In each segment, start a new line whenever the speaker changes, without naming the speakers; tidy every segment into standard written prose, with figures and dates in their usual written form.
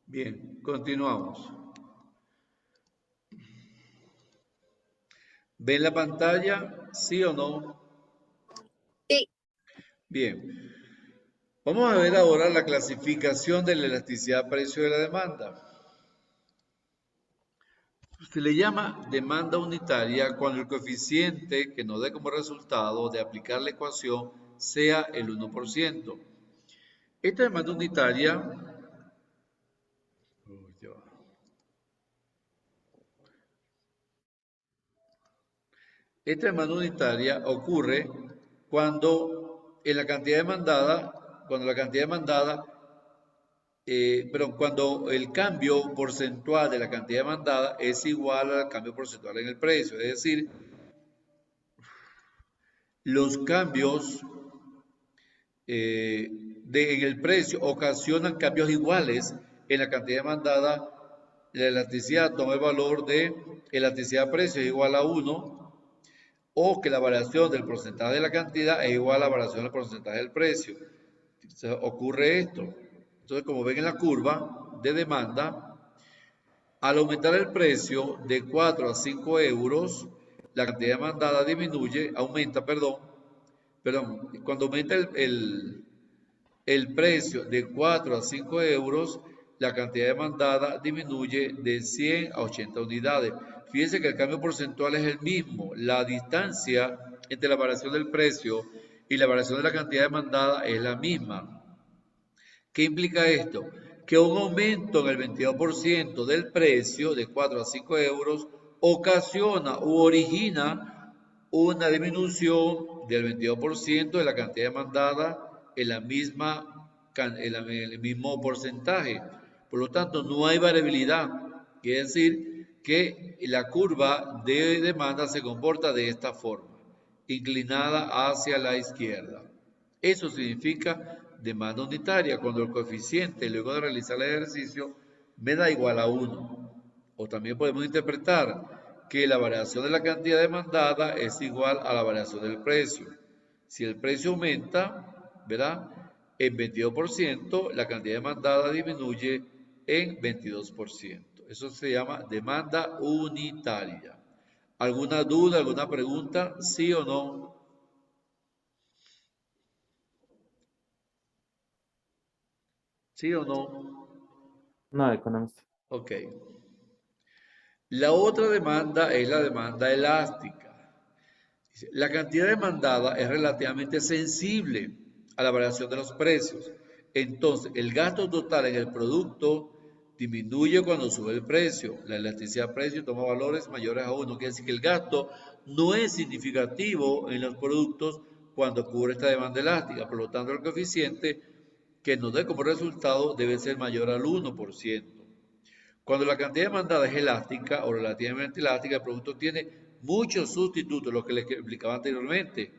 Bien, continuamos. ¿Ven la pantalla? ¿Sí o no?
Sí,
Bien. Vamos a ver ahora la clasificación de la elasticidad precio de la demanda. Se le llama demanda unitaria cuando el coeficiente que nos dé como resultado de aplicar la ecuación sea el 1%. Esta demanda unitaria, esta demanda unitaria ocurre cuando en la cantidad demandada, cuando el cambio porcentual de la cantidad demandada es igual al cambio porcentual en el precio, es decir, los cambios en el precio ocasionan cambios iguales en la cantidad demandada. La elasticidad toma el valor de elasticidad precio es igual a 1 o que la variación del porcentaje de la cantidad es igual a la variación del porcentaje del precio. Entonces, ocurre esto. Entonces, como ven en la curva de demanda, al aumentar el precio de 4 a 5 euros, la cantidad demandada cuando aumenta el precio de 4 a 5 euros, la cantidad demandada disminuye de 100 a 80 unidades. Fíjense que el cambio porcentual es el mismo. La distancia entre la variación del precio y la variación de la cantidad demandada es la misma. ¿Qué implica esto? Que un aumento en el 22% del precio de 4 a 5 euros ocasiona u origina una disminución del 22% de la cantidad demandada en el mismo porcentaje. Por lo tanto, no hay variabilidad. Quiere decir que la curva de demanda se comporta de esta forma, inclinada hacia la izquierda. Eso significa demanda unitaria cuando el coeficiente luego de realizar el ejercicio me da igual a 1. O también podemos interpretar que la variación de la cantidad demandada es igual a la variación del precio. Si el precio aumenta, ¿verdad? En 22%, la cantidad demandada disminuye en 22%. Eso se llama demanda unitaria. ¿Alguna duda, alguna pregunta? ¿Sí o no? ¿Sí o no?
No, economista.
Ok. La otra demanda es la demanda elástica. La cantidad demandada es relativamente sensible a la variación de los precios. Entonces, el gasto total en el producto disminuye cuando sube el precio. La elasticidad de precio toma valores mayores a 1. Quiere decir que el gasto no es significativo en los productos cuando cubre esta demanda elástica. Por lo tanto, el coeficiente que nos dé como resultado debe ser mayor al 1%. Cuando la cantidad demandada es elástica o relativamente elástica, el producto tiene muchos sustitutos, lo que les explicaba anteriormente.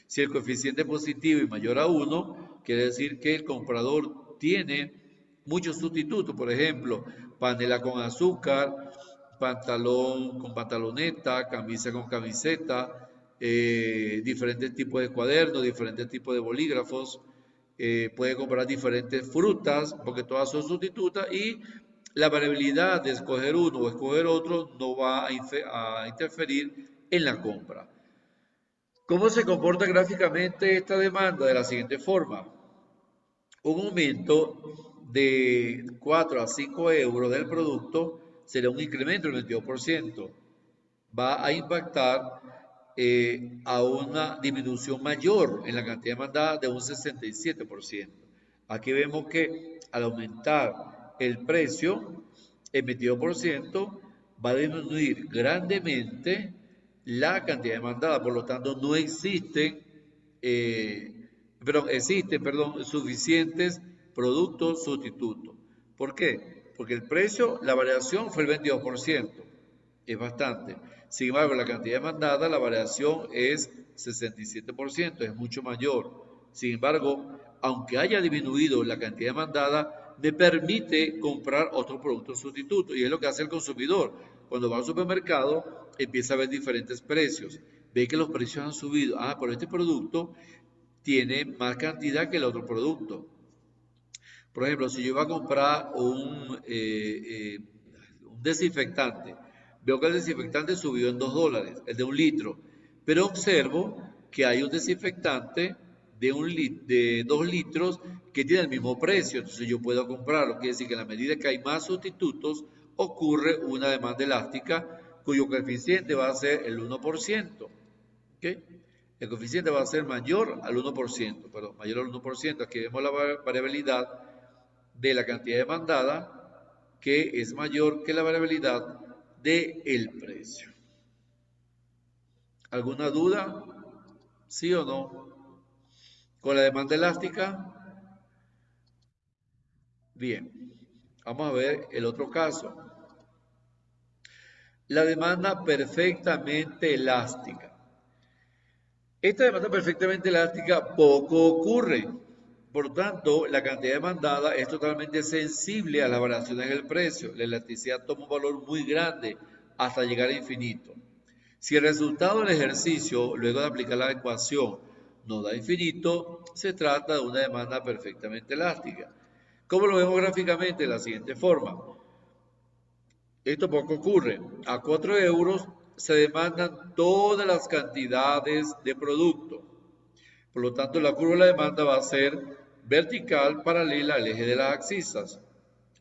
Si el coeficiente es positivo y mayor a 1, quiere decir que el comprador tiene muchos sustitutos. Por ejemplo, panela con azúcar, pantalón con pantaloneta, camisa con camiseta, diferentes tipos de cuadernos, diferentes tipos de bolígrafos. Puede comprar diferentes frutas porque todas son sustitutas y la variabilidad de escoger uno o escoger otro no va a interferir en la compra. ¿Cómo se comporta gráficamente esta demanda? De la siguiente forma. Un aumento de 4 a 5 euros del producto será un incremento del 22%. Va a impactar a una disminución mayor en la cantidad demandada de un 67%. Aquí vemos que al aumentar el precio, el 22% va a disminuir grandemente la cantidad demandada. Por lo tanto, no existen suficientes productos sustitutos. ¿Por qué? Porque el precio, la variación fue el 22%, es bastante. Sin embargo, la cantidad demandada, la variación es 67%, es mucho mayor. Sin embargo, aunque haya disminuido la cantidad demandada, me permite comprar otros productos sustitutos. Y es lo que hace el consumidor. Cuando va al supermercado, empieza a ver diferentes precios. Ve que los precios han subido. Pero este producto tiene más cantidad que el otro producto. Por ejemplo, si yo iba a comprar un desinfectante, veo que el desinfectante subió en $2, el de 1 litro, pero observo que hay un desinfectante de 2 litros que tiene el mismo precio, entonces yo puedo comprarlo. Quiere decir que en la medida que hay más sustitutos, ocurre una demanda elástica cuyo coeficiente va a ser el 1%. ¿Okay? El coeficiente va a ser mayor al 1%, perdón, mayor al 1%. Aquí vemos la variabilidad de la cantidad demandada, que es mayor que la variabilidad del precio. ¿Alguna duda? ¿Sí o no? ¿Con la demanda elástica? Bien, vamos a ver el otro caso. La demanda perfectamente elástica. Esta demanda perfectamente elástica poco ocurre. Por lo tanto, la cantidad demandada es totalmente sensible a las variaciones del precio. La elasticidad toma un valor muy grande hasta llegar a infinito. Si el resultado del ejercicio, luego de aplicar la ecuación, no da infinito, se trata de una demanda perfectamente elástica. ¿Cómo lo vemos gráficamente? De la siguiente forma. Esto poco ocurre. A 4 euros se demandan todas las cantidades de producto. Por lo tanto, la curva de la demanda va a ser vertical paralela al eje de las abscisas.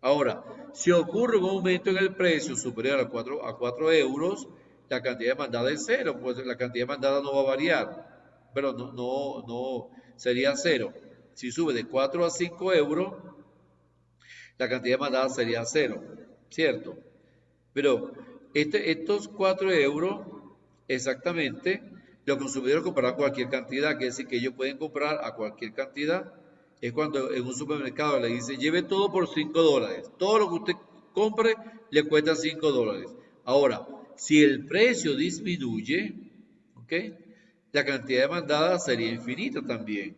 Ahora, si ocurre un aumento en el precio superior a 4 euros, la cantidad demandada es 0, pues la cantidad demandada no va a variar, pero no sería 0. Si sube de 4 a 5 euros, la cantidad demandada sería 0, ¿cierto? Pero estos 4 euros, exactamente, los consumidores comprarán cualquier cantidad, que es decir, que ellos pueden comprar a cualquier cantidad. Es cuando en un supermercado le dice, lleve todo por $5. Todo lo que usted compre le cuesta $5. Ahora, si el precio disminuye, ¿okay?, la cantidad demandada sería infinita también.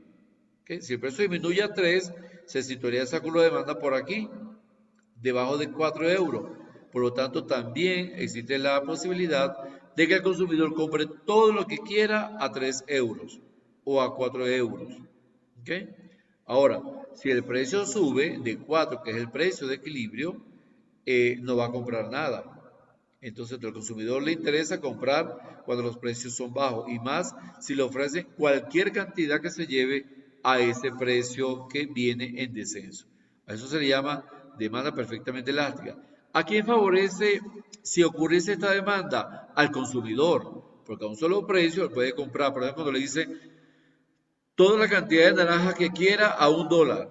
¿Okay? Si el precio disminuye a 3, se situaría esa curva de demanda por aquí, debajo de 4 euros. Por lo tanto, también existe la posibilidad de que el consumidor compre todo lo que quiera a 3 euros o a 4 euros. ¿Okay? Ahora, si el precio sube de 4, que es el precio de equilibrio, no va a comprar nada. Entonces, al consumidor le interesa comprar cuando los precios son bajos y más si le ofrecen cualquier cantidad que se lleve a ese precio que viene en descenso. A eso se le llama demanda perfectamente elástica. ¿A quién favorece si ocurriese esta demanda? Al consumidor, porque a un solo precio él puede comprar. Por ejemplo, cuando le dice toda la cantidad de naranjas que quiera a $1,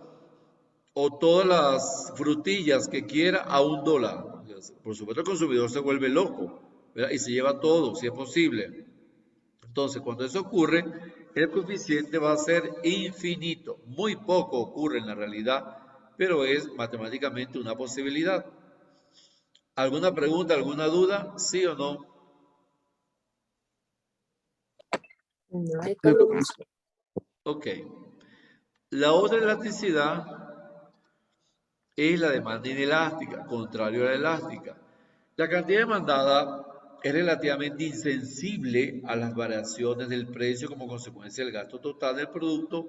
o todas las frutillas que quiera a $1. Por supuesto, el consumidor se vuelve loco, ¿verdad?, y se lleva todo, si es posible. Entonces, cuando eso ocurre, el coeficiente va a ser infinito. Muy poco ocurre en la realidad, pero es matemáticamente una posibilidad. ¿Alguna pregunta, alguna duda? ¿Sí o no?
No, economista.
Ok. La otra elasticidad es la demanda inelástica, contrario a la elástica. La cantidad demandada es relativamente insensible a las variaciones del precio como consecuencia del gasto total del producto,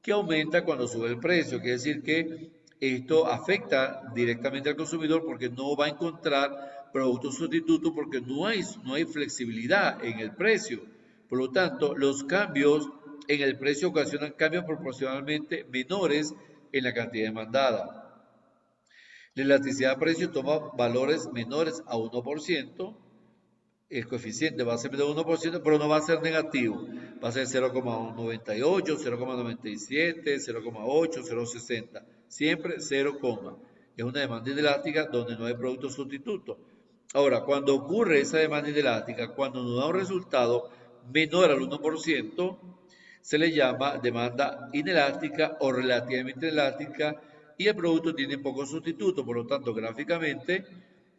que aumenta cuando sube el precio. Quiere decir que esto afecta directamente al consumidor porque no va a encontrar productos sustitutos porque no hay flexibilidad en el precio. Por lo tanto, los cambios en el precio ocasionan cambios proporcionalmente menores en la cantidad demandada. La elasticidad de precio toma valores menores a 1%. El coeficiente va a ser de 1%, pero no va a ser negativo. Va a ser 0,98, 0,97, 0,8, 0,60. Siempre 0, es una demanda inelástica donde no hay producto sustituto. Ahora, cuando ocurre esa demanda inelástica, cuando no da un resultado menor al 1%, se le llama demanda inelástica o relativamente elástica y el producto tiene poco sustituto. Por lo tanto, gráficamente,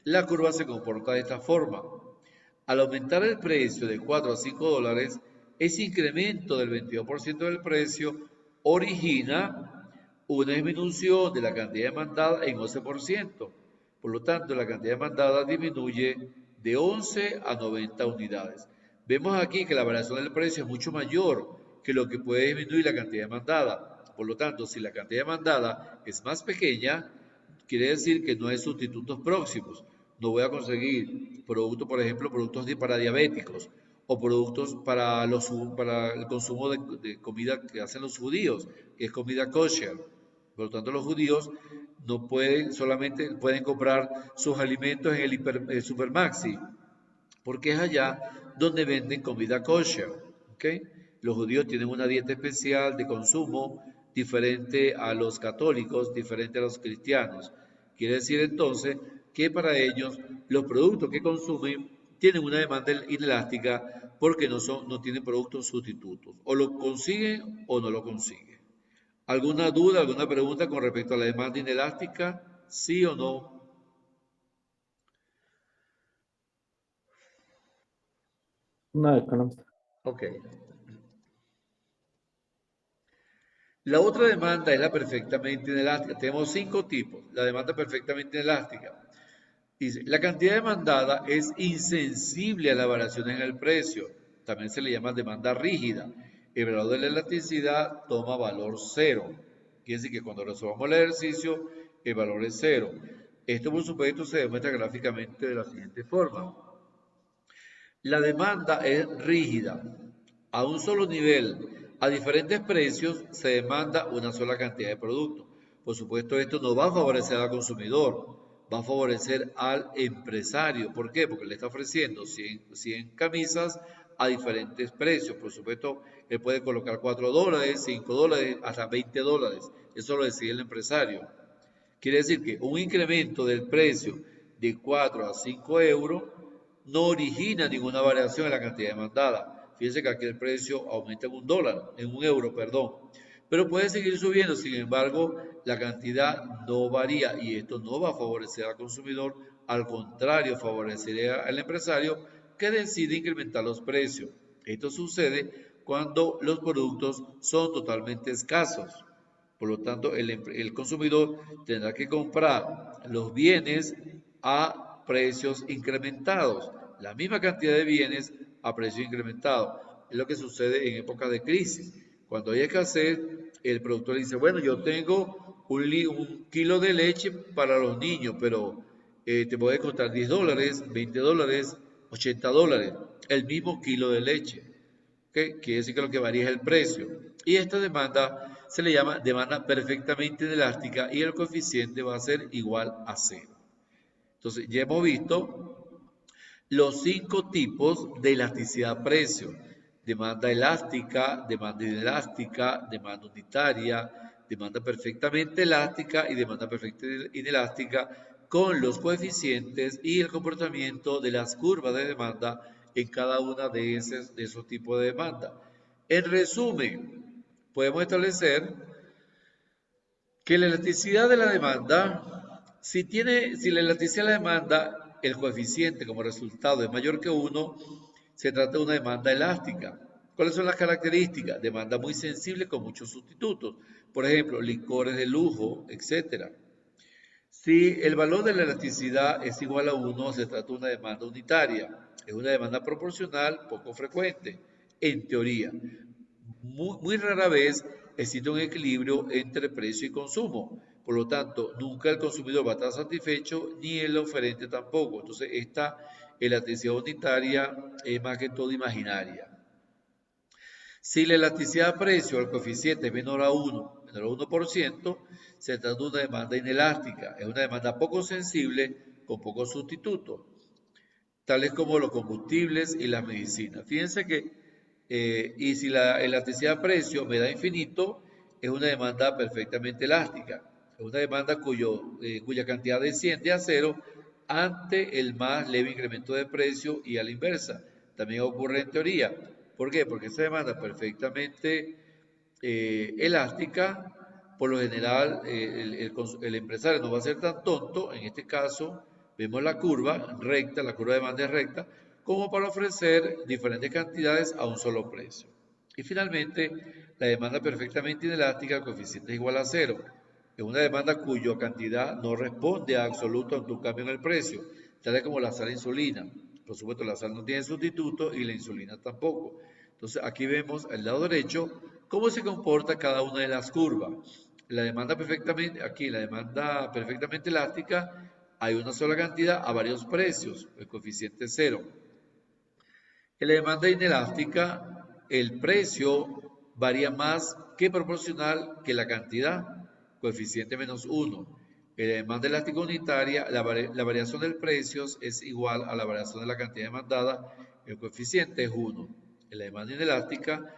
la curva se comporta de esta forma. Al aumentar el precio de 4 a 5 dólares, ese incremento del 22% del precio origina una disminución de la cantidad demandada en 11%. Por lo tanto, la cantidad demandada disminuye de 11 a 90 unidades. Vemos aquí que la variación del precio es mucho mayor que lo que puede disminuir la cantidad demandada. Por lo tanto, si la cantidad demandada es más pequeña, quiere decir que no hay sustitutos próximos. No voy a conseguir productos, por ejemplo, productos para diabéticos o productos para el consumo de comida que hacen los judíos, que es comida kosher. Por lo tanto, los judíos no pueden, solamente pueden comprar sus alimentos en el Supermaxi, porque es allá donde venden comida kosher. ¿Okay? Los judíos tienen una dieta especial de consumo diferente a los católicos, diferente a los cristianos. Quiere decir entonces que para ellos los productos que consumen tienen una demanda inelástica porque no tienen productos sustitutos. O lo consiguen o no lo consiguen. ¿Alguna duda, alguna pregunta con respecto a la demanda inelástica? ¿Sí o no?
No, economista.
Ok. La otra demanda es la perfectamente inelástica. Tenemos 5 tipos. La demanda perfectamente inelástica. Dice, la cantidad demandada es insensible a la variación en el precio. También se le llama demanda rígida. El valor de la elasticidad toma valor cero. Quiere decir que cuando resolvamos el ejercicio, el valor es cero. Esto, por supuesto, se demuestra gráficamente de la siguiente forma. La demanda es rígida. A un solo nivel, a diferentes precios, se demanda una sola cantidad de producto. Por supuesto, esto no va a favorecer al consumidor, va a favorecer al empresario. ¿Por qué? Porque le está ofreciendo 100 camisas a diferentes precios. Por supuesto, él puede colocar $4, $5, hasta $20. Eso lo decide el empresario. Quiere decir que un incremento del precio de 4 a 5 euros no origina ninguna variación en la cantidad demandada. Fíjense que aquí el precio aumenta en un euro, perdón. Pero puede seguir subiendo, sin embargo, la cantidad no varía y esto no va a favorecer al consumidor, al contrario, favorecerá al empresario que decide incrementar los precios. Esto sucede cuando los productos son totalmente escasos. Por lo tanto, el consumidor tendrá que comprar los bienes a precios incrementados, la misma cantidad de bienes a precios incrementados. Es lo que sucede en época de crisis. Cuando hay escasez, el productor dice, bueno, yo tengo un kilo de leche para los niños, pero te puede costar $10, $20, $80, el mismo kilo de leche. ¿Okay? Quiere decir que lo que varía es el precio. Y esta demanda se le llama demanda perfectamente inelástica y el coeficiente va a ser igual a 0. Entonces, ya hemos visto los 5 tipos de elasticidad-precio. Demanda elástica, demanda inelástica, demanda unitaria, demanda perfectamente elástica y demanda perfectamente inelástica con los coeficientes y el comportamiento de las curvas de demanda en cada una de esos tipos de demanda. En resumen, podemos establecer que la elasticidad de la demanda, si la elasticidad de la demanda, el coeficiente como resultado es mayor que 1, se trata de una demanda elástica. ¿Cuáles son las características? Demanda muy sensible con muchos sustitutos. Por ejemplo, licores de lujo, etc. Si el valor de la elasticidad es igual a 1, se trata de una demanda unitaria. Es una demanda proporcional poco frecuente, en teoría. Muy rara vez existe un equilibrio entre precio y consumo. Por lo tanto, nunca el consumidor va a estar satisfecho ni el oferente tampoco. Entonces, esta elasticidad unitaria es más que todo imaginaria. Si la elasticidad de precio al coeficiente es menor a 1, menor a 1%, se trata de una demanda inelástica. Es una demanda poco sensible con pocos sustitutos, tales como los combustibles y las medicinas. Fíjense que, y si la elasticidad de precio me da infinito, es una demanda perfectamente elástica. Es una demanda cuya cantidad desciende a 0 ante el más leve incremento de precio y a la inversa. También ocurre en teoría. ¿Por qué? Porque esa demanda perfectamente elástica, por lo general el empresario no va a ser tan tonto, en este caso vemos la curva recta, la curva de demanda es recta, como para ofrecer diferentes cantidades a un solo precio. Y finalmente, la demanda perfectamente inelástica, el coeficiente es igual a 0. Es una demanda cuya cantidad no responde a absoluto ante un cambio en el precio, tal como la sal e insulina. Por supuesto, la sal no tiene sustituto y la insulina tampoco. Entonces, aquí vemos al lado derecho ¿Cómo se comporta cada una de las curvas? La demanda perfectamente, aquí la demanda perfectamente elástica, hay una sola cantidad a varios precios, el coeficiente es 0. En la demanda inelástica, el precio varía más que proporcional que la cantidad, coeficiente menos 1. En la demanda elástica unitaria, la variación del precio es igual a la variación de la cantidad demandada, el coeficiente es 1. En la demanda inelástica,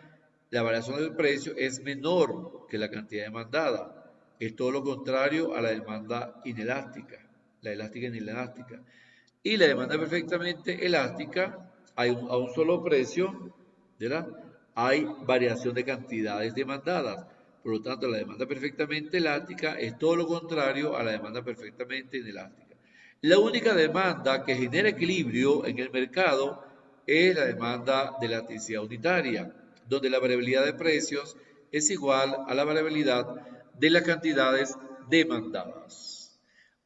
la variación del precio es menor que la cantidad demandada. Es todo lo contrario a la demanda inelástica, la elástica inelástica. Y la demanda perfectamente elástica, hay a un solo precio, ¿verdad? Hay variación de cantidades demandadas. Por lo tanto, la demanda perfectamente elástica es todo lo contrario a la demanda perfectamente inelástica. La única demanda que genera equilibrio en el mercado es la demanda de elasticidad unitaria, donde la variabilidad de precios es igual a la variabilidad de las cantidades demandadas.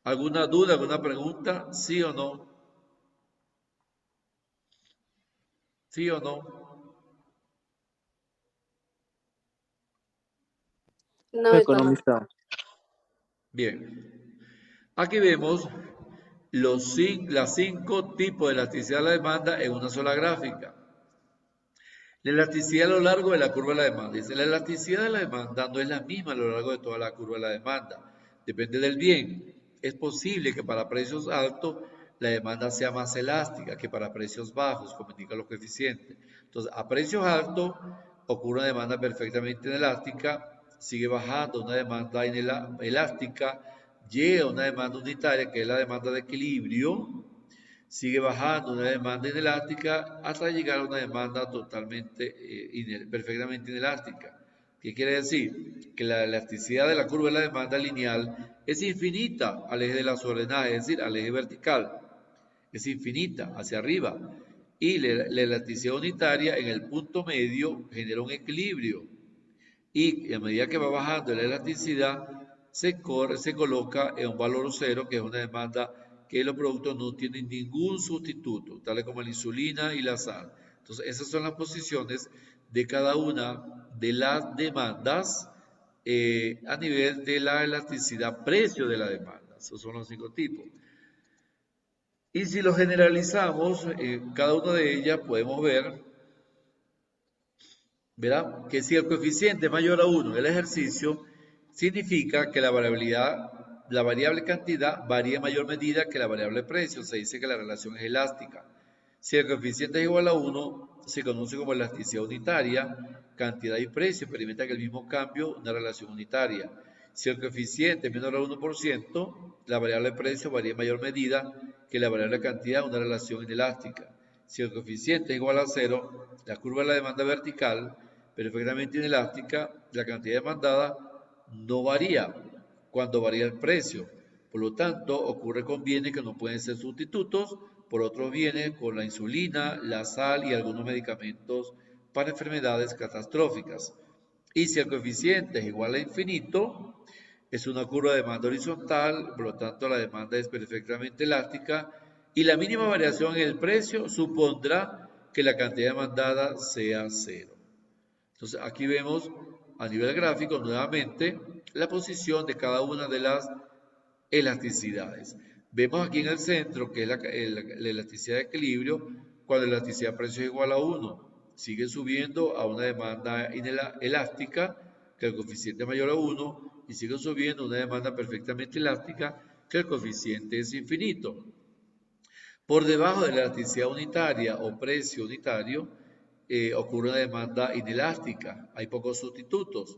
¿Alguna duda, alguna pregunta? ¿Sí o no? ¿Sí o no?
No, economista.
Economista.
Bien. Aquí vemos los 5 tipos de elasticidad de la demanda en una sola gráfica. La elasticidad a lo largo de la curva de la demanda. Dice, la elasticidad de la demanda no es la misma a lo largo de toda la curva de la demanda. Depende del bien. Es posible que para precios altos la demanda sea más elástica que para precios bajos, como indican los coeficientes. Entonces, a precios altos ocurre una demanda perfectamente inelástica, sigue bajando una demanda elástica, llega a una demanda unitaria, que es la demanda de equilibrio, sigue bajando una demanda inelástica hasta llegar a una demanda totalmente, perfectamente inelástica. ¿Qué quiere decir? Que la elasticidad de la curva de la demanda lineal es infinita al eje de la sobrenaje, es decir, al eje vertical. Es infinita hacia arriba. Y la elasticidad unitaria en el punto medio genera un equilibrio. Y a medida que va bajando la elasticidad, se coloca en un valor cero, que es una demanda que los productos no tienen ningún sustituto, tales como la insulina y la sal. Entonces, esas son las posiciones de cada una de las demandas a nivel de la elasticidad, precio de la demanda. Esos son los 5 tipos. Y si lo generalizamos, cada una de ellas podemos ver, ¿verdad? Que si el coeficiente es mayor a 1 en el ejercicio, significa que la variable cantidad varía en mayor medida que la variable precio. Se dice que la relación es elástica. Si el coeficiente es igual a 1, se conoce como elasticidad unitaria. Cantidad y precio experimentan el mismo cambio, una relación unitaria. Si el coeficiente es menor a 1%, la variable precio varía en mayor medida que la variable cantidad, una relación inelástica. Si el coeficiente es igual a 0, la curva de la demanda vertical, perfectamente inelástica, la cantidad demandada no varía cuando varía el precio. Por lo tanto, ocurre con bienes que no pueden ser sustitutos por otros bienes con la insulina, la sal y algunos medicamentos para enfermedades catastróficas. Y si el coeficiente es igual a infinito, es una curva de demanda horizontal, por lo tanto la demanda es perfectamente elástica y la mínima variación en el precio supondrá que la cantidad demandada sea cero. Entonces aquí vemos a nivel gráfico nuevamente la posición de cada una de las elasticidades. Vemos aquí en el centro que es la elasticidad de equilibrio, cuando la elasticidad de precio es igual a 1. Sigue subiendo a una demanda elástica, que el coeficiente es mayor a 1, y sigue subiendo una demanda perfectamente elástica, que el coeficiente es infinito. Por debajo de la elasticidad unitaria o precio unitario, ocurre una demanda inelástica, hay pocos sustitutos.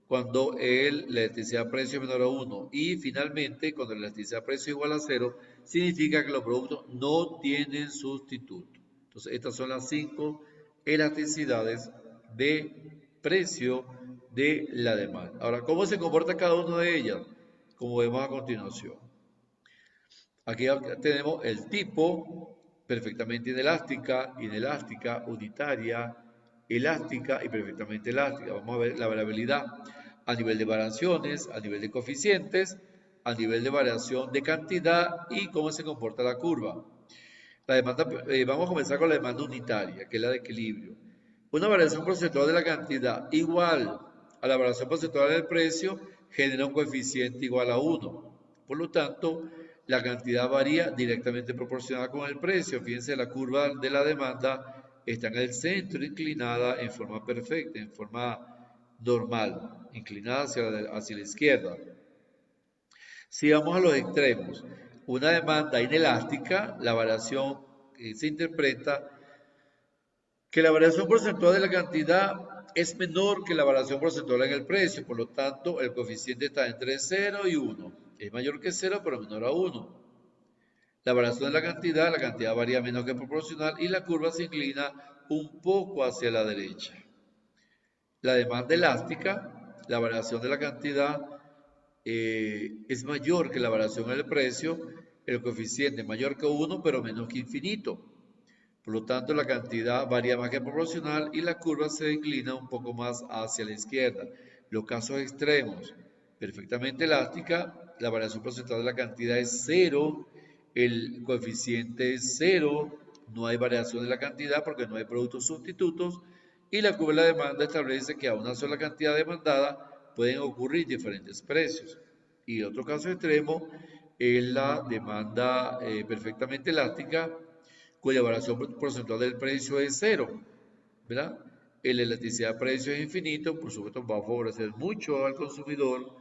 Cuando la elasticidad precio es menor a 1 y finalmente cuando la elasticidad precio es igual a 0, significa que los productos no tienen sustituto. Entonces, estas son las 5 elasticidades de precio de la demanda. Ahora, ¿cómo se comporta cada una de ellas? Como vemos a continuación. Aquí tenemos el tipo, perfectamente inelástica, inelástica, unitaria, elástica y perfectamente elástica. Vamos a ver la variabilidad a nivel de variaciones, a nivel de coeficientes, a nivel de variación de cantidad y cómo se comporta la curva. La demanda, vamos a comenzar con la demanda unitaria, que es la de equilibrio. Una variación porcentual de la cantidad igual a la variación porcentual del precio genera un coeficiente igual a 1. Por lo tanto, la cantidad varía directamente proporcional con el precio. Fíjense, la curva de la demanda está en el centro, inclinada en forma perfecta, en forma normal, inclinada hacia la izquierda. Si vamos a los extremos, una demanda inelástica, la variación se interpreta que la variación porcentual de la cantidad es menor que la variación porcentual en el precio, por lo tanto, el coeficiente está entre 0 y 1. Es mayor que 0, pero menor a 1. La variación de la cantidad varía menos que proporcional y la curva se inclina un poco hacia la derecha. La demanda elástica, la variación de la cantidad es mayor que la variación en el precio, el coeficiente es mayor que 1, pero menos que infinito. Por lo tanto, la cantidad varía más que proporcional y la curva se inclina un poco más hacia la izquierda. Los casos extremos, perfectamente elástica, la variación porcentual de la cantidad es 0, el coeficiente es 0, no hay variación de la cantidad porque no hay productos sustitutos y la curva de la demanda establece que a una sola cantidad demandada pueden ocurrir diferentes precios. Y otro caso extremo es la demanda perfectamente elástica, cuya variación porcentual del precio es 0, ¿verdad? La elasticidad de precio es infinito, por supuesto va a favorecer mucho al consumidor,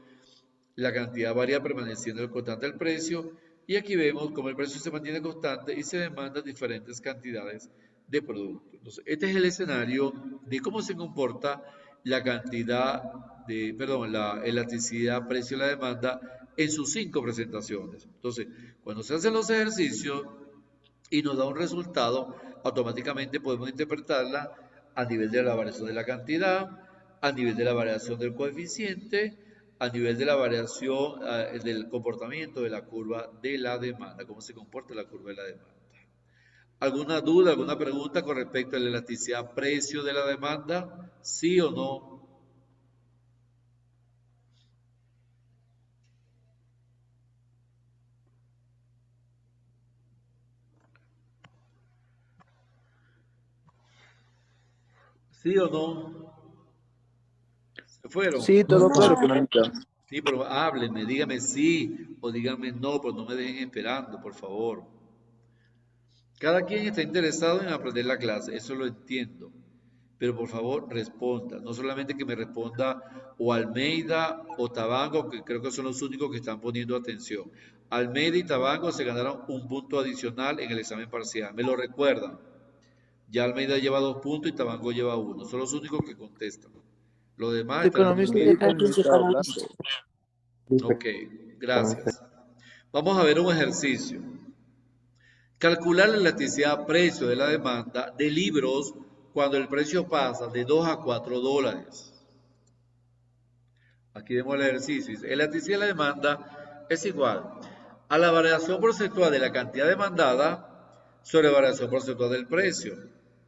la cantidad varía permaneciendo constante el precio, y aquí vemos cómo el precio se mantiene constante y se demandan diferentes cantidades de productos. Entonces, este es el escenario de cómo se comporta la cantidad de, perdón, la elasticidad, precio y la demanda en sus 5 presentaciones. Entonces, cuando se hacen los ejercicios, y nos da un resultado, automáticamente podemos interpretarla a nivel de la variación de la cantidad, a nivel de la variación del coeficiente, a nivel de la variación del comportamiento de la curva de la demanda, cómo se comporta la curva de la demanda. ¿Alguna duda, alguna pregunta con respecto a la elasticidad precio de la demanda? ¿Sí o no? ¿Sí o no? ¿Se fueron?
Sí, todo claro,
No,
economista.
Sí, pero háblenme, díganme sí o díganme no, pero no me dejen esperando, por favor. Cada quien está interesado en aprender la clase, eso lo entiendo. Pero por favor, responda. No solamente que me responda o Almeida o Tabango, que creo que son los únicos que están poniendo atención. Almeida y Tabango se ganaron un punto adicional en el examen parcial. Me lo recuerdan. Ya Almeida lleva 2 puntos y Tabango lleva 1. Son los únicos que contestan. Los demás están
Economista,
escribiendo.
ahorita no está hablando.
Ok, gracias. Vamos a ver un ejercicio. Calcular la elasticidad precio de la demanda de libros cuando el precio pasa de 2 a 4 dólares. Aquí vemos el ejercicio. La elasticidad de la demanda es igual a la variación porcentual de la cantidad demandada sobre la variación porcentual del precio.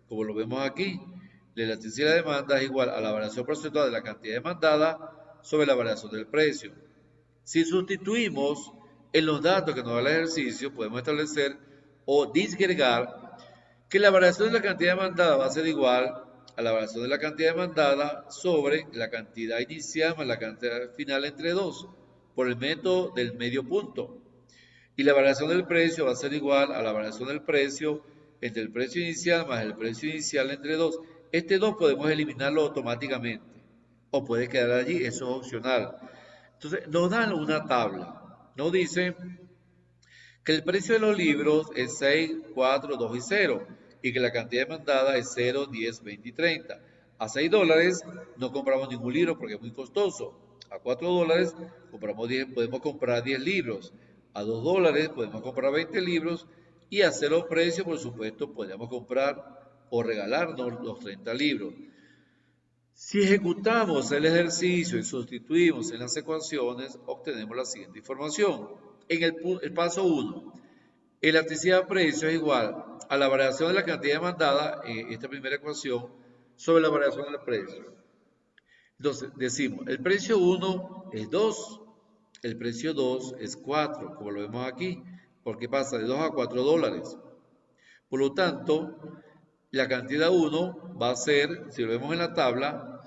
Como lo vemos aquí, la elasticidad de la demanda es igual a la variación porcentual de la cantidad demandada sobre la variación del precio. Si sustituimos en los datos que nos da el ejercicio, podemos establecer o disgregar que la variación de la cantidad demandada va a ser igual a la variación de la cantidad demandada sobre la cantidad inicial más la cantidad final entre 2, por el método del medio punto. Y la variación del precio va a ser igual a la variación del precio entre el precio inicial más el precio inicial entre 2. Este 2 podemos eliminarlo automáticamente o puede quedar allí, eso es opcional. Entonces, nos dan una tabla. Nos dice que el precio de los libros es 6, 4, 2 y 0 y que la cantidad demandada es 0, 10, 20 y 30. A 6 dólares no compramos ningún libro porque es muy costoso. A 4 dólares podemos comprar 10 libros. A 2 dólares podemos comprar 20 libros y a 0 precio, por supuesto, podemos comprar o regalarnos los 30 libros. Si ejecutamos el ejercicio y sustituimos en las ecuaciones, obtenemos la siguiente información. En el paso 1, elasticidad de precio es igual a la variación de la cantidad demandada, esta primera ecuación, sobre la variación del precio. Entonces, decimos, el precio 1 es 2, el precio 2 es 4, como lo vemos aquí, porque pasa de 2 a 4 dólares. Por lo tanto, la cantidad 1 va a ser, si lo vemos en la tabla,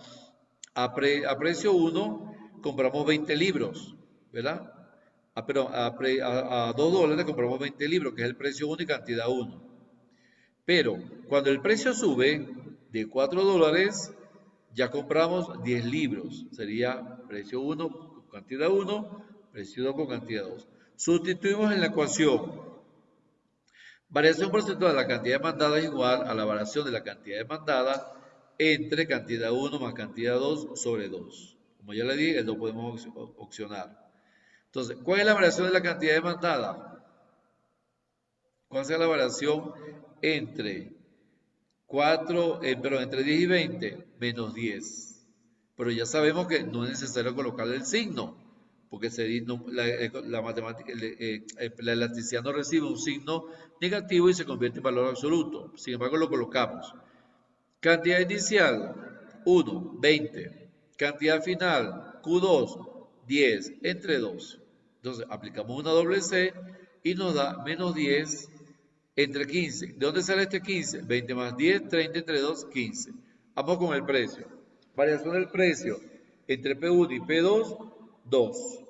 a precio 1 compramos 20 libros, ¿verdad? Perdón, a $2 compramos 20 libros, que es el precio 1 y cantidad 1. Pero cuando el precio sube de $4, ya compramos 10 libros. Sería precio 1 con cantidad 1, precio 2 con cantidad 2. Sustituimos en la ecuación. Variación porcentual de la cantidad demandada es igual a la variación de la cantidad demandada entre cantidad 1 más cantidad 2 sobre 2. Como ya le dije, lo podemos opcionar. Entonces, ¿cuál es la variación de la cantidad demandada? ¿Cuál será la variación entre entre 10 y 20? Menos 10. Pero ya sabemos que no es necesario colocarle el signo, porque la matemática, la elasticidad no recibe un signo negativo y se convierte en valor absoluto. Sin embargo, lo colocamos. Cantidad inicial, 1, 20. Cantidad final, Q2, 10, entre 2. Entonces, aplicamos una doble C y nos da menos 10 entre 15. ¿De dónde sale este 15? 20 más 10, 30 entre 2, 15. Vamos con el precio. Variación del precio entre P1 y P2, 2.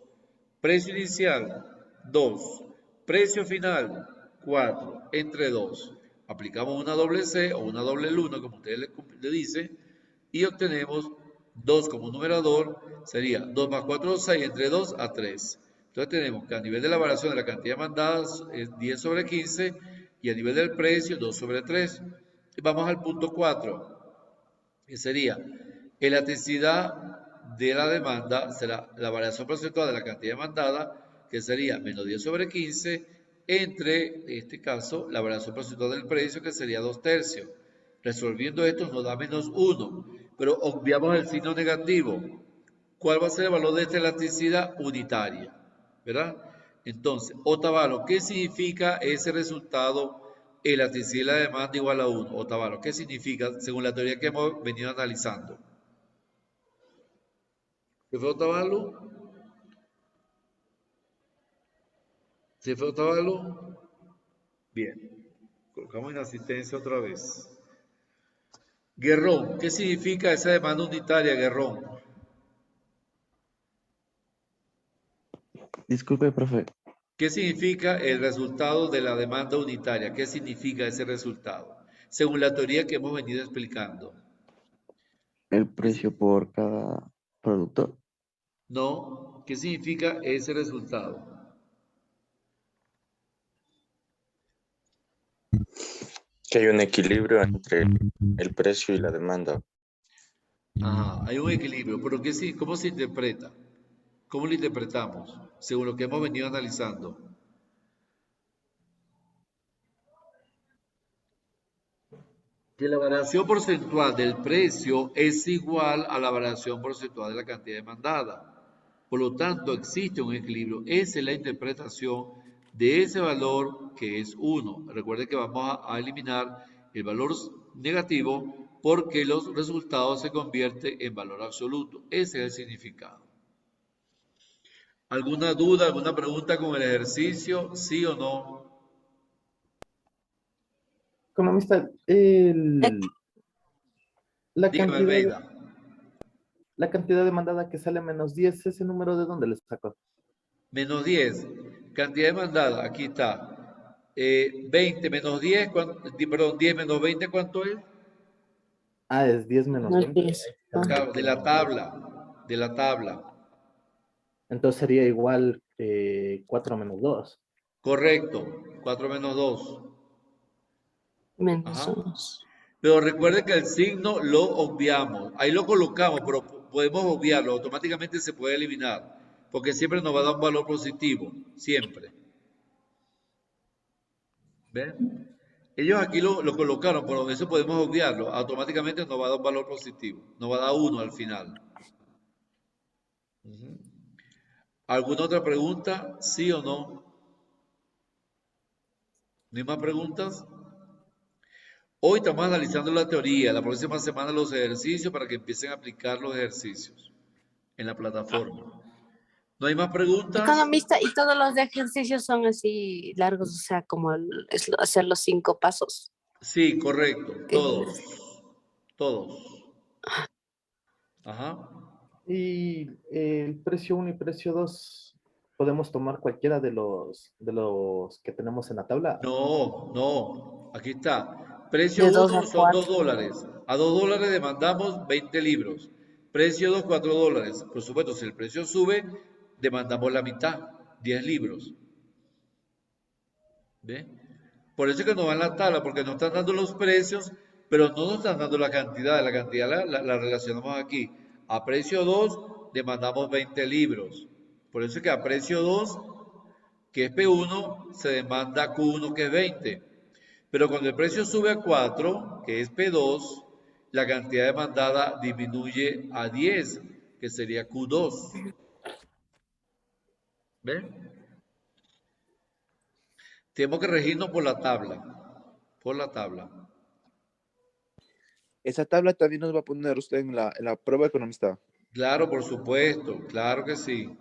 Precio inicial, 2. Precio final, 4. Entre 2. Aplicamos una doble C o una doble luna, como ustedes le dicen, y obtenemos 2 como numerador, sería 2 más 4, 6, entre 2 a 3. Entonces tenemos que a nivel de la variación de la cantidad mandada es 10 sobre 15 y a nivel del precio 2 sobre 3. Y vamos al punto 4, que sería elasticidad de la demanda, será la variación porcentual de la cantidad demandada, que sería menos 10 sobre 15, entre, en este caso, la variación porcentual del precio, que sería 2/3. Resolviendo esto nos da menos 1, pero obviamos el signo negativo. ¿Cuál va a ser el valor de esta elasticidad? Unitaria, ¿verdad? Entonces, Otavalo, ¿qué significa ese resultado? Elasticidad de la demanda igual a 1. Otavalo, ¿qué significa según la teoría que hemos venido analizando? ¿Se fue Otavalo? ¿Se fue Otavalo? Bien. Colocamos en asistencia otra vez. Guerrón, ¿qué significa esa demanda unitaria, Guerrón?
Disculpe, profe.
¿Qué significa el resultado de la demanda unitaria? ¿Qué significa ese resultado? Según la teoría que hemos venido explicando.
El precio por cada producto.
No, ¿qué significa ese resultado?
Que hay un equilibrio entre el precio y la demanda.
Ajá, hay un equilibrio, pero ¿cómo se interpreta? ¿Cómo lo interpretamos? Según lo que hemos venido analizando. Que la variación porcentual del precio es igual a la variación porcentual de la cantidad demandada. Por lo tanto, existe un equilibrio. Esa es la interpretación de ese valor que es 1. Recuerden que vamos a eliminar el valor negativo porque los resultados se convierten en valor absoluto. Ese es el significado. ¿Alguna duda, alguna pregunta con el ejercicio? ¿Sí o no?
Economista, la
Dígame,
cantidad,
Almeida.
la cantidad demandada que sale menos 10, ¿ese número de dónde le sacó?
Menos 10. Cantidad demandada, aquí está. 20 menos 10, perdón, 10 menos 20, ¿cuánto es?
Ah, es 10 menos
No es
20.
10.
Claro, de la tabla. De la tabla.
Entonces sería igual 4 menos 2.
Correcto. 4 menos 2.
Menos
Ajá.
2.
Pero recuerde que el signo lo obviamos. Ahí lo colocamos, pero podemos obviarlo. Automáticamente se puede eliminar. Porque siempre nos va a dar un valor positivo. Siempre. ¿Ven? Ellos aquí lo colocaron, pero eso podemos obviarlo. Automáticamente nos va a dar un valor positivo. Nos va a dar 1 al final. Ujú. ¿Alguna otra pregunta? ¿Sí o no? ¿No hay más preguntas? Hoy estamos analizando la teoría, la próxima semana los ejercicios para que empiecen a aplicar los ejercicios en la plataforma. ¿No hay más preguntas?
Economista, y todos los ejercicios son así largos, o sea, como hacer los 5 pasos.
Sí, correcto.
¿Qué?
Todos. Ajá.
Y el precio 1 y precio 2, ¿podemos tomar cualquiera de los que tenemos en la tabla?
No, no. Aquí está. Precio
De 2
1
a
son 2
4.
dólares. A 2 dólares demandamos 20 libros. Precio 2, 4 dólares. Por supuesto, si el precio sube, demandamos la mitad, 10 libros. ¿Ve? Por eso es que nos va en la tabla, porque nos están dando los precios, pero no nos están dando la cantidad. La cantidad la relacionamos aquí. A precio 2 demandamos 20 libros. Por eso es que a precio 2, que es P1, se demanda Q1, que es 20. Pero cuando el precio sube a 4, que es P2, la cantidad demandada disminuye a 10, que sería Q2. ¿Ven? Tenemos que regirnos por la tabla. Por la tabla.
Esa tabla también nos va a poner usted en la prueba economista.
Claro, por supuesto. Claro que sí.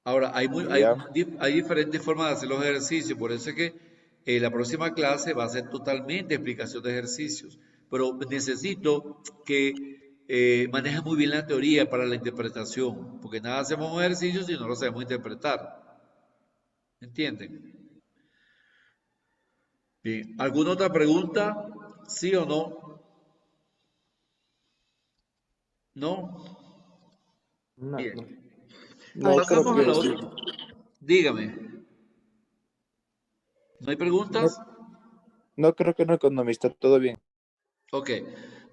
Ahora,
Ya.
hay diferentes formas de hacer los ejercicios. Por eso es que la próxima clase va a ser totalmente explicación de ejercicios. Pero necesito que manejes muy bien la teoría para la interpretación. Porque nada hacemos un ejercicio si no lo sabemos interpretar. ¿Entienden? Bien. ¿Alguna otra pregunta? ¿Sí o no? ¿No?
No,
Bien.
no.
No creo
Pasamos a la
que sí.
otra. Dígame. ¿No hay preguntas?
No creo que no, economista. Todo bien.
Ok.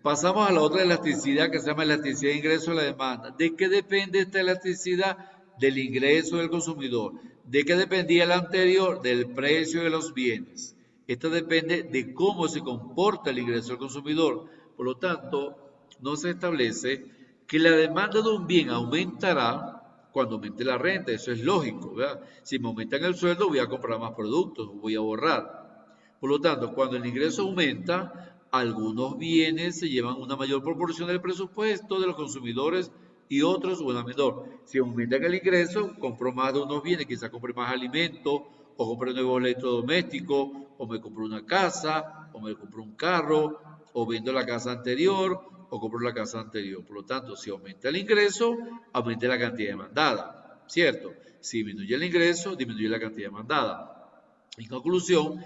Pasamos a la otra elasticidad que se llama elasticidad de ingreso a la demanda. ¿De qué depende esta elasticidad? Del ingreso del consumidor. ¿De qué dependía la anterior? Del precio de los bienes. Esto depende de cómo se comporta el ingreso del consumidor. Por lo tanto, no se establece que la demanda de un bien aumentará cuando aumente la renta. Eso es lógico, ¿verdad? Si me aumentan el sueldo, voy a comprar más productos, voy a ahorrar. Por lo tanto, cuando el ingreso aumenta, algunos bienes se llevan una mayor proporción del presupuesto de los consumidores y otros una menor. Si aumenta el ingreso, compro más de unos bienes, quizás compre más alimentos, o compre un nuevo electrodoméstico, o me compro una casa, o me compro un carro, o vendo la casa anterior, o compro la casa anterior. Por lo tanto, si aumenta el ingreso, aumenta la cantidad demandada, ¿cierto? Si disminuye el ingreso, disminuye la cantidad demandada. En conclusión,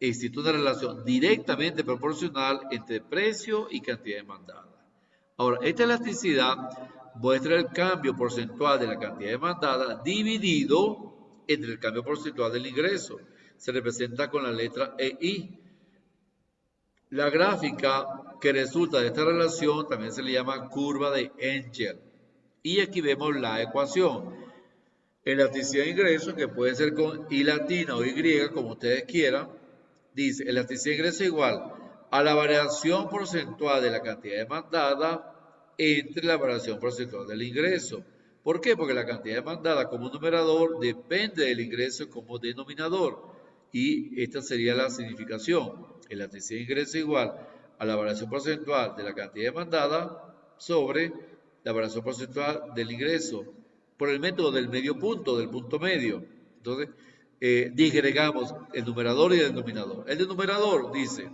existe una relación directamente proporcional entre precio y cantidad demandada. Ahora, esta elasticidad muestra el cambio porcentual de la cantidad demandada dividido entre el cambio porcentual del ingreso. Se representa con la letra EI. La gráfica que resulta de esta relación también se le llama curva de Engel. Y aquí vemos la ecuación. Elasticidad de ingreso, que puede ser con I latina o Y, como ustedes quieran, dice, elasticidad de ingreso igual a la variación porcentual de la cantidad demandada entre la variación porcentual del ingreso. ¿Por qué? Porque la cantidad demandada como numerador depende del ingreso como denominador. Y esta sería la significación. Elasticidad de ingreso igual a la variación porcentual de la cantidad demandada sobre la variación porcentual del ingreso por el método del medio punto, del punto medio. Entonces, disgregamos el numerador y el denominador. El denominador dice,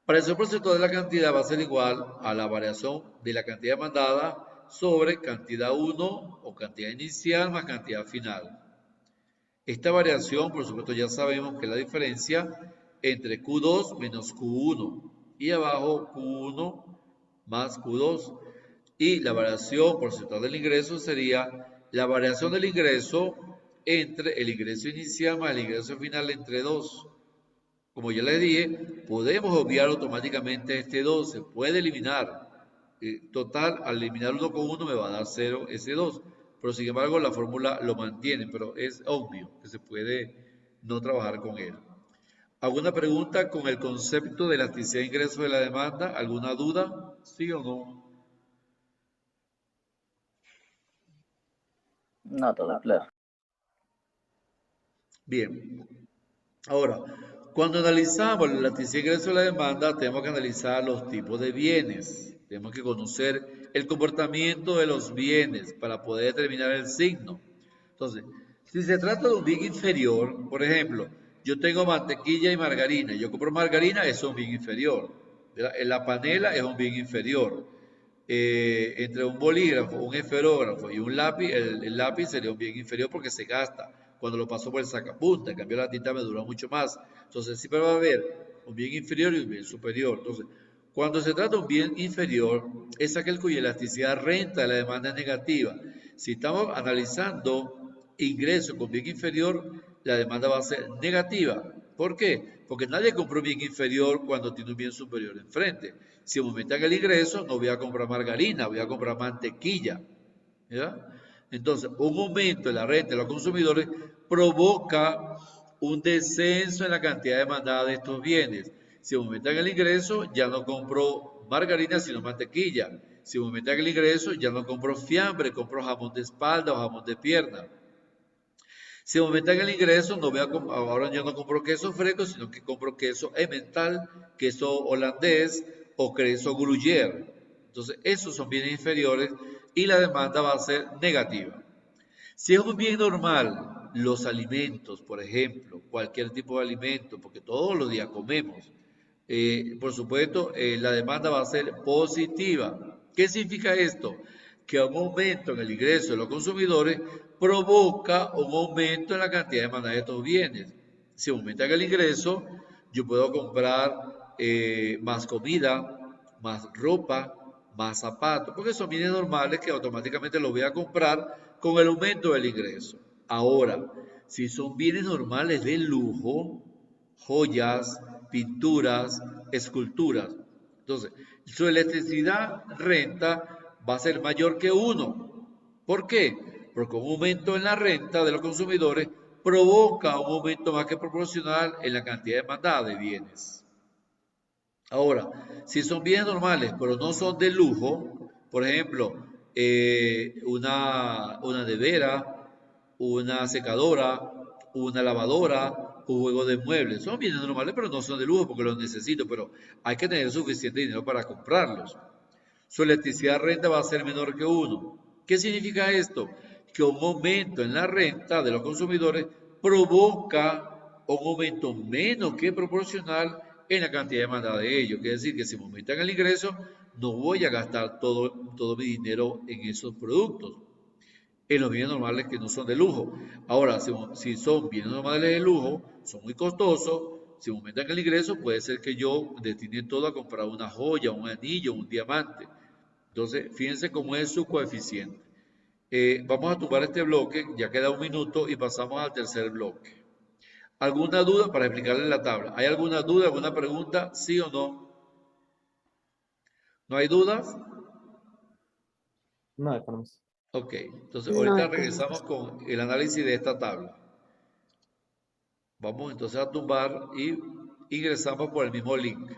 variación porcentual de la cantidad va a ser igual a la variación de la cantidad demandada sobre cantidad 1 o cantidad inicial más cantidad final. Esta variación, por supuesto, ya sabemos que es la diferencia entre Q2 menos Q1 y abajo Q1 más Q2. Y la variación porcentual del ingreso sería la variación del ingreso entre el ingreso inicial más el ingreso final entre 2. Como ya les dije, podemos obviar automáticamente este 2, se puede eliminar. Total, al eliminar 1 con 1 me va a dar 0 ese 2. Pero sin embargo la fórmula lo mantiene, pero es obvio que se puede no trabajar con él. ¿Alguna pregunta con el concepto de elasticidad de ingreso de la demanda? ¿Alguna duda? ¿Sí o no?
No, todo claro.
Bien. Ahora, cuando analizamos la elasticidad de ingreso de la demanda, tenemos que analizar los tipos de bienes. Tenemos que conocer el comportamiento de los bienes para poder determinar el signo. Entonces, si se trata de un bien inferior, por ejemplo, yo tengo mantequilla y margarina. Yo compro margarina, eso es un bien inferior. La panela es un bien inferior. Entre un bolígrafo, un esferógrafo y un lápiz, el lápiz sería un bien inferior porque se gasta cuando lo paso por el sacapunta. En cambio, la tinta me dura mucho más. Entonces, siempre va a haber un bien inferior y un bien superior. Entonces, cuando se trata de un bien inferior, es aquel cuya elasticidad renta de la demanda es negativa. Si estamos analizando ingresos con bien inferior, la demanda va a ser negativa. ¿Por qué? Porque nadie compró un bien inferior cuando tiene un bien superior enfrente. Si aumentan el ingreso, no voy a comprar margarina, voy a comprar mantequilla. ¿Ya? Entonces, un aumento en la renta de los consumidores provoca un descenso en la cantidad demandada de estos bienes. Si aumentan el ingreso, ya no compro margarina, sino mantequilla. Si aumentan el ingreso, ya no compro fiambre, compro jamón de espalda o jamón de pierna. Si aumentan el ingreso, ahora ya no compro queso fresco, sino que compro queso emmental, queso holandés o queso gruyère. Entonces, esos son bienes inferiores y la demanda va a ser negativa. Si es un bien normal, los alimentos, por ejemplo, cualquier tipo de alimento, porque todos los días comemos, por supuesto, la demanda va a ser positiva. ¿Qué significa esto? Que un aumento en el ingreso de los consumidores provoca un aumento en la cantidad de demanda de estos bienes. Si aumenta el ingreso, yo puedo comprar más comida, más ropa, más zapatos, porque son bienes normales que automáticamente los voy a comprar con el aumento del ingreso. Ahora, si son bienes normales de lujo, joyas, pinturas, esculturas, entonces su electricidad renta va a ser mayor que 1. ¿Por qué? Porque un aumento en la renta de los consumidores provoca un aumento más que proporcional en la cantidad demandada de bienes. Ahora, si son bienes normales, pero no son de lujo, por ejemplo, una nevera, una secadora, una lavadora, un juego de muebles, son bienes normales, pero no son de lujo porque los necesito, pero hay que tener suficiente dinero para comprarlos. Su electricidad renta va a ser menor que 1. ¿Qué significa esto? Que un aumento en la renta de los consumidores provoca un aumento menos que proporcional en la cantidad demandada de ellos. Quiere decir que si me aumentan el ingreso, no voy a gastar todo mi dinero en esos productos, en los bienes normales que no son de lujo. Ahora, si son bienes normales de lujo, son muy costosos, si me aumentan el ingreso, puede ser que yo destine todo a comprar una joya, un anillo, un diamante. Entonces, fíjense cómo es su coeficiente. Vamos a tumbar este bloque, ya queda un minuto y pasamos al tercer bloque. ¿Alguna duda para explicarles la tabla? ¿Hay alguna duda, alguna pregunta? ¿Sí o no? ¿No hay dudas?
No, economista.
Ok, entonces
No,
ahorita
economista.
regresamos con el análisis de esta tabla. Vamos entonces a tumbar y ingresamos por el mismo link.